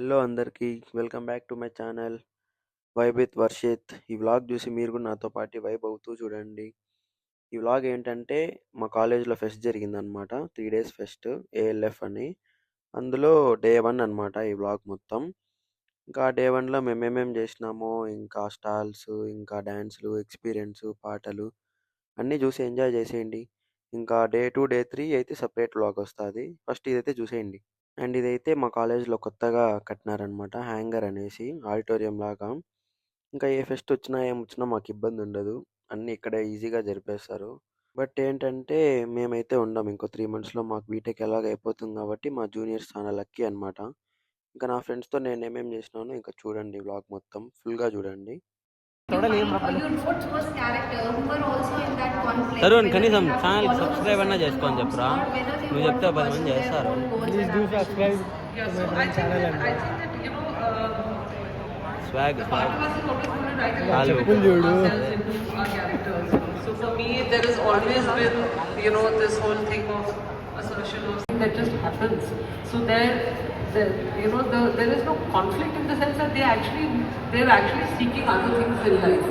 Hello అందరికీ welcome back to my channel vibe with Varshith. ఈ vlog చూసి మీరు కూడా నాతో పాటు వైబ్ అవుతూ చూడండి. ఈ వ్లాగ్ ఏంటంటే మా కాలేజ్లో ఫెస్ట్ జరిగిందనమాట. 3 days ఫెస్ట్ ఏఎల్ఎఫ్ అని. అందులో డే 1 అనమాట ఈ వ్లాగ్ మొత్తం. ఇంకా డే 1లో మేము ఏమేమి చేసినామో, ఇంకా స్టాల్స్, ఇంకా డ్యాన్స్లు, ఎక్స్పీరియన్స్, పాటలు అన్నీ చూసి ఎంజాయ్ చేసేయండి. ఇంకా డే 2, డే 3 అయితే సపరేట్ వ్లాగ్ వస్తుంది. ఫస్ట్ ఇదైతే చూసేయండి. అండ్ ఇదైతే మా కాలేజ్లో కొత్తగా కట్టినారనమాట, హ్యాంగర్ అనేసి ఆడిటోరియం లాగా. ఇంకా ఏ ఫెస్ట్ వచ్చినా ఏమొచ్చినా మాకు ఇబ్బంది ఉండదు, అన్నీ ఇక్కడే ఈజీగా జరిపేస్తారు. బట్ ఏంటంటే మేమైతే ఉండం. ఇంకో 3 monthsలో మాకు బీటెక్ ఎలాగ అయిపోతుంది కాబట్టి మా జూనియర్స్ చాలా లక్కీ అనమాట. ఇంకా నా ఫ్రెండ్స్తో నేను ఏమేమి చేసినానో ఇంకా చూడండి, వ్లాగ్ మొత్తం ఫుల్గా చూడండి. తరుణ్ కనీసం ఛానల్ సబ్స్క్రైబ్ అన్నా చేసుకోని చెప్పురా. నువ్వు చెప్తే 10 మంది చేస్తారు. ప్లీజ్ డూ సబ్స్క్రైబ్ ఛానల్ అండి. స్వాగ్ చూడు. So for me, there has always been, this whole thing of assertion of that just happens. So there is no conflict in the sense that they're actually seeking other things in life.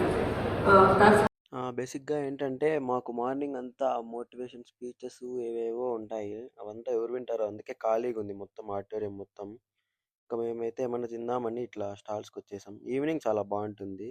That's బేసిక్గా ఏంటంటే మాకు morning అంతా motivation speeches ఏవేవో ఉంటాయి. అవంతా ఎవరు వింటారో, అందుకే ఖాళీగా ఉంది మొత్తం ఆడిటోరియం మొత్తం. ఇంకా మేమైతే ఏమన్నా తిందామని ఇట్లా స్టాల్స్కి వచ్చేసాం. ఈవినింగ్ చాలా బాగుంటుంది.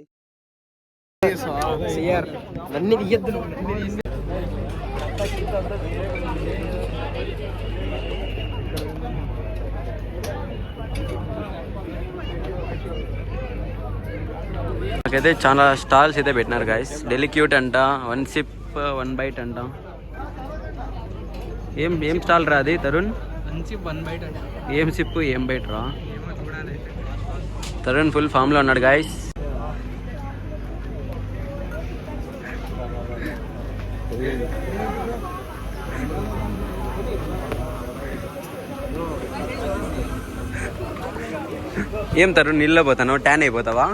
నాకైతే చాలా స్టాల్స్ అయితే పెట్టినారు గాయస్. డెలిక్యూట్ అంట, 1 sip 1 bite అంట. ఏం స్టాల్ రా అది తరుణ్? 1 sip 1 bite అంట. ఏం సిప్ ఏం బైట్ రా? తరుణ్ ఫుల్ ఫామ్లో ఉన్నాడు గాయస్. ఏం తరుణ్ నీళ్ళలో పోతాను, ట్యాన్ అయిపోతావా?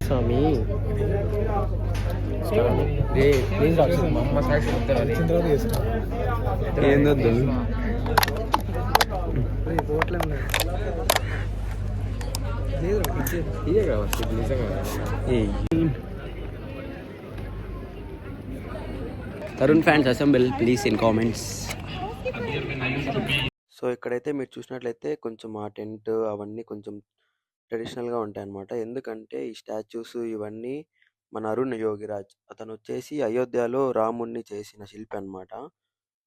స్వామి ఏందొద్దు. Tarun fans assemble please in comments. So ఇక్కడైతే మీరు చూసినట్లయితే కొంచెం ఆ టెంట్ అవన్నీ కొంచెం ట్రెడిషనల్గా ఉంటాయి అన్నమాట. ఎందుకంటే ఈ స్టాచ్యూస్ ఇవన్నీ మన అరుణ్ యోగిరాజ్, అతను వచ్చేసి అయోధ్యలో రాముణ్ణి చేసిన శిల్పి అనమాట.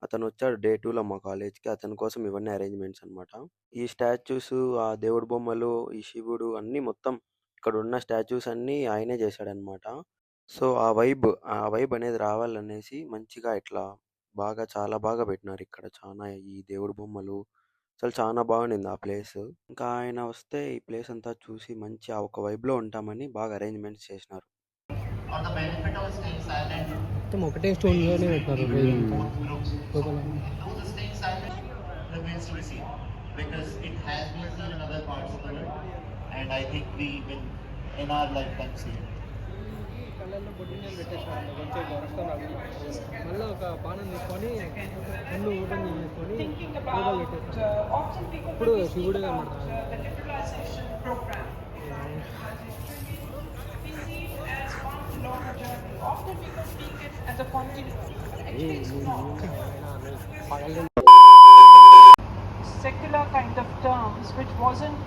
అతను వచ్చాడు డే 2లో మా కాలేజ్కి. అతని కోసం ఇవన్నీ అరేంజ్మెంట్స్ అనమాట. ఈ స్టాచ్యూస్, ఆ దేవుడు బొమ్మలు, ఈ శివుడు అన్నీ మొత్తం ఇక్కడ ఉన్న స్టాచ్యూస్ అన్నీ ఆయనే చేశాడనమాట. సో ఆ వైబ్ అనేది రావాలనేసి మంచిగా ఇట్లా బాగా చాలా బాగా పెట్టినారు ఇక్కడ. చాలా ఈ దేవుడు బొమ్మలు అసలు చాలా బాగుండింది ఆ ప్లేస్. ఇంకా ఆయన వస్తే ఈ ప్లేస్ అంతా చూసి మంచి ఆ ఒక వైబ్లో ఉంటామని బాగా అరేంజ్మెంట్స్ చేసినారు. మొత్తం ఒకటే స్టోన్లోనే పెట్టారు. కళ్ళల్లో బొడ్డు పెట్టేసాను కొంచెం మళ్ళీ ఒక బాణం తీసుకొని కళ్ళు ఓపెన్ చేసుకొని పెట్టేసాను. ఇప్పుడు శివుడు secular kind of terms which wasn't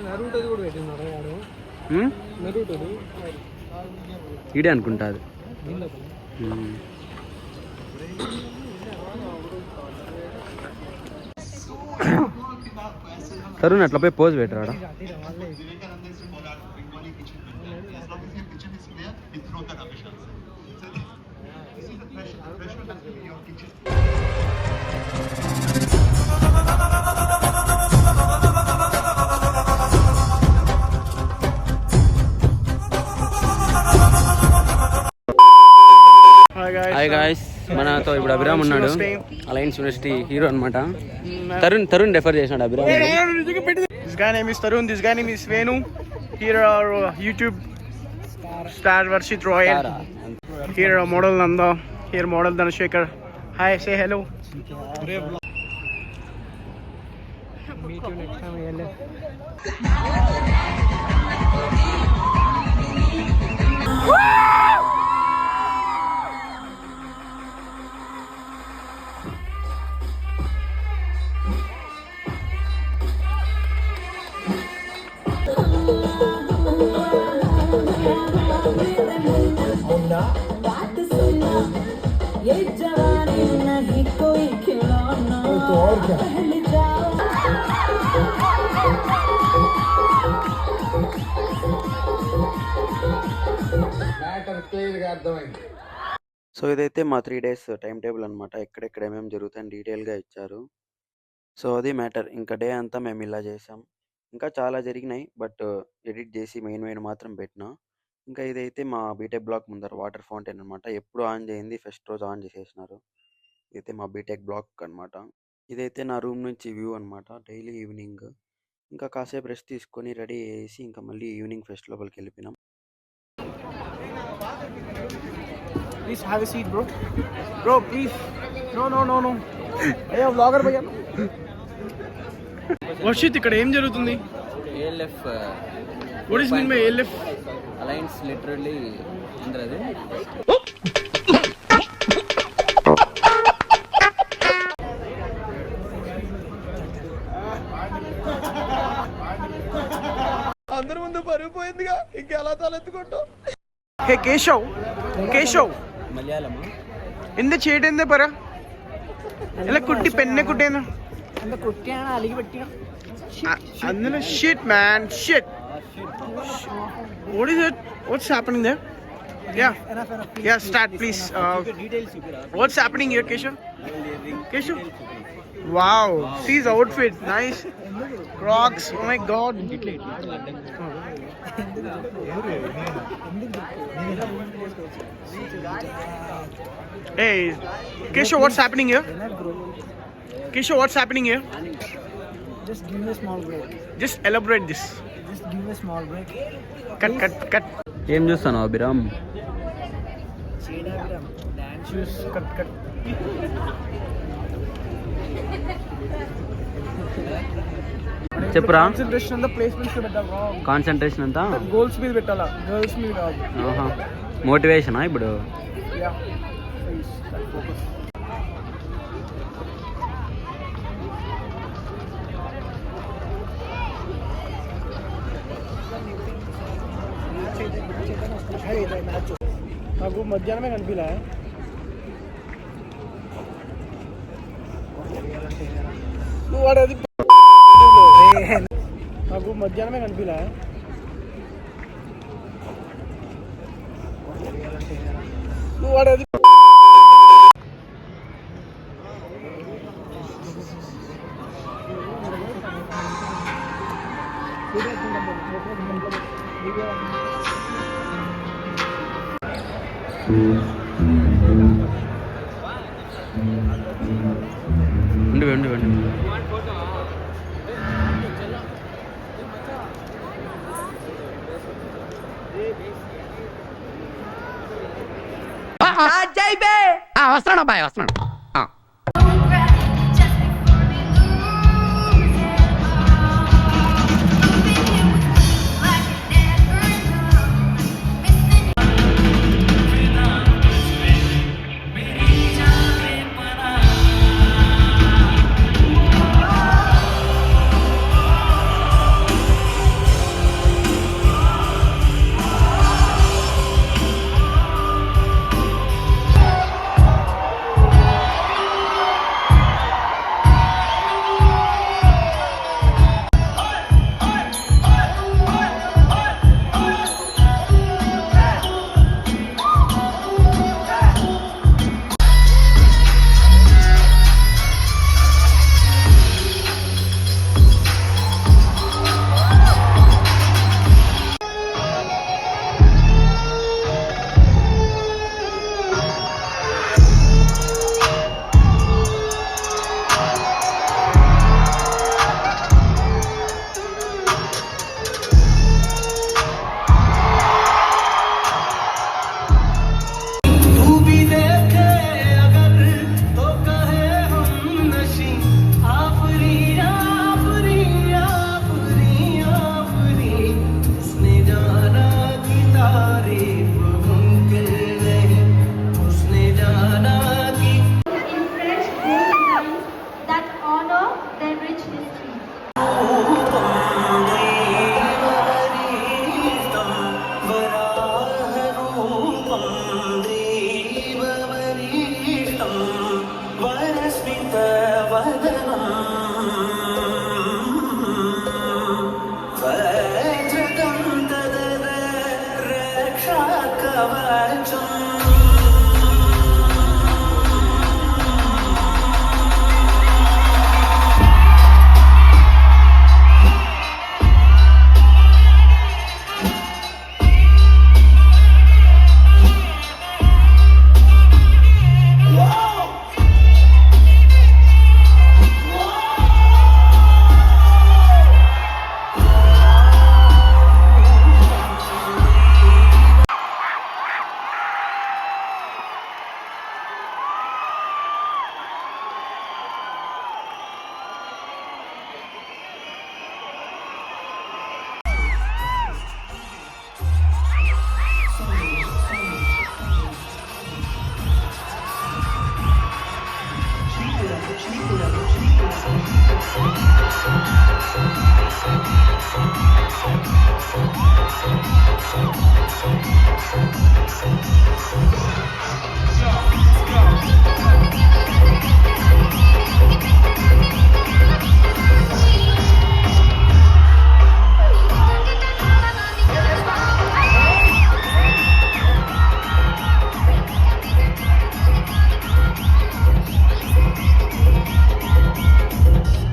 నరుటది కూడా పెట్టినారు. వాడు నరుటది ఈడే అనుకుంటాది. తరుణ్ అట్లా పోయి పోజ్ పెట్టరాడా? హాయ్ గాయ్స్, మనతో ఇప్పుడు అభిరామ్ ఉన్నాడు, అలయన్స్ యూనివర్సిటీ హీరో అనమాట. తరుణ్ రెఫర్ చేసినాడు Abhiram. This guy name is Tarun, this guy name is Venu. Here are YouTube Star Varshit Royal. Here model Nanda. Here model Dhanashekhar. Hi, say hello. Meet you next time, ALF. बात सुनो, ये जवानी नहीं कोई खिलौना। तो और क्या? पहले जाओ। సో ఇదైతే మా 3 డేస్ టైం టేబుల్ అనమాట. ఎక్కడెక్కడ ఏమేమి జరుగుతాయని డీటెయిల్గా ఇచ్చారు. సో అది మ్యాటర్. ఇంకా డే అంతా మేము ఇలా చేసాం. ఇంకా చాలా జరిగినాయి, బట్ ఎడిట్ చేసి మెయిన్ మాత్రం పెట్టినా. ఇంకా ఇదైతే మా బీటెక్ బ్లాక్ ముందర వాటర్ ఫౌంటైన్ అనమాట. ఎప్పుడు ఆన్ చేయింది, ఫస్ట్ రోజు ఆన్ చేసేసినారు. ఇదైతే మా బీటెక్ బ్లాక్ అనమాట. ఇదైతే నా రూమ్ నుంచి వ్యూ అనమాట. డైలీ ఈవినింగ్ ఇంకా కాసేపు రెస్ట్ తీసుకొని రెడీ అయ్యేసి ఇంకా మళ్ళీ ఈవినింగ్ ఫెస్ట్ లోపలికి వెళ్ళిపోయినాం. Please have a seat, bro. Bro, please. No. అయ్యా వ్లాగర్ భయ్యా. వర్షిత్, ఇక్కడ ఏం జరుగుతుంది? ALF. What is mean by ALF? Alliance literally ಅಂದ್ರದು. అందరి ముందు పరిపోయిందిగా, ఇంకెలా తలెత్తుకుంటావు? హే కేశవ్ മലയാളമ എന്താ ചെയ്യേണ്ടത് പറ. അല്ല കുട്ടി പെണ്ണെ കുട്ടിയെന്ന് കുട്ടിയാണ് അല്ലെങ്കിൽ പറ്റിയ അങ്ങനെ shit man shit. What is it? What's happening there? Yeah, start please. What's happening here, Keshav? Wow, see his outfit, nice. Crocs, oh my god. Hey, Keshav, what's happening here? Just give me a small break. Just elaborate this. Just give me a small break. Cut. ఏం చూస్తున్నావు Abhiram? Dance Choose, cut. చెప్పురా. Concentration అంతా placements పెట్టాలి. Concentration అంతా goals మీద పెట్టాలా, girls మీద కాదు. మోటివేషనా ఇప్పుడు? యా నాకు మధ్యాహ్నమే కనిపిలా. నువ్వు వాడేది నాకు మధ్యాహ్నమే కనిపిలా. నువ్వు వాడేది ఉండు వస్తున్నాడు.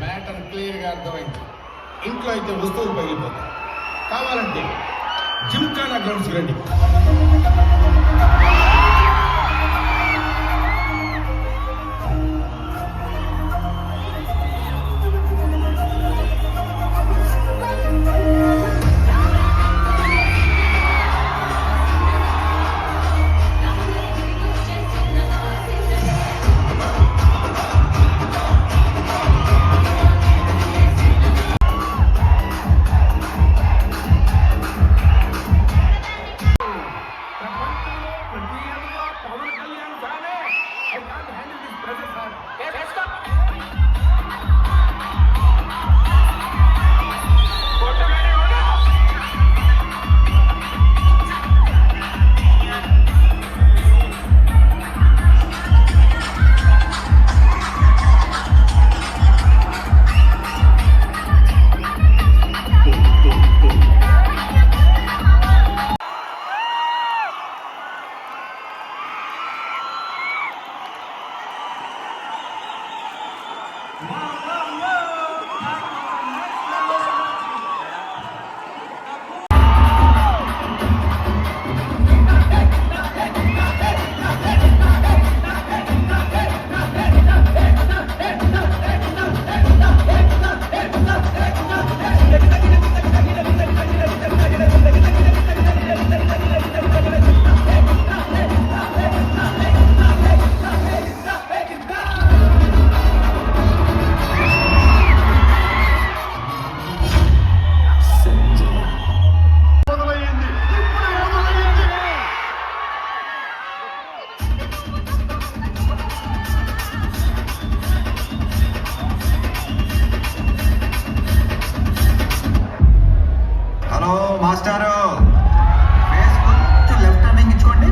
మ్యాటర్ క్లియర్గా అర్థమైంది. ఇంట్లో అయితే వస్తువులు పగిలిపోతాయి. కావాలంటే జిమ్ఖానా గ్రౌండ్స్కి రండి. హలో మాస్టారు, ఫేస్ కొంచెం లెఫ్ట్ టర్నింగ్ ఇచ్చుకోండి.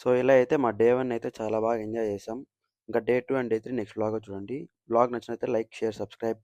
సో ఇలా అయితే మా డే 1 అయితే చాలా బాగా ఎంజాయ్ చేసాం. ఇంకా డే 2 అండ్ డే 3 నెక్స్ట్ వ్లాగ్‌లో చూడండి. వ్లాగ్ నచ్చినట్లయితే లైక్, షేర్, సబ్స్క్రైబ్.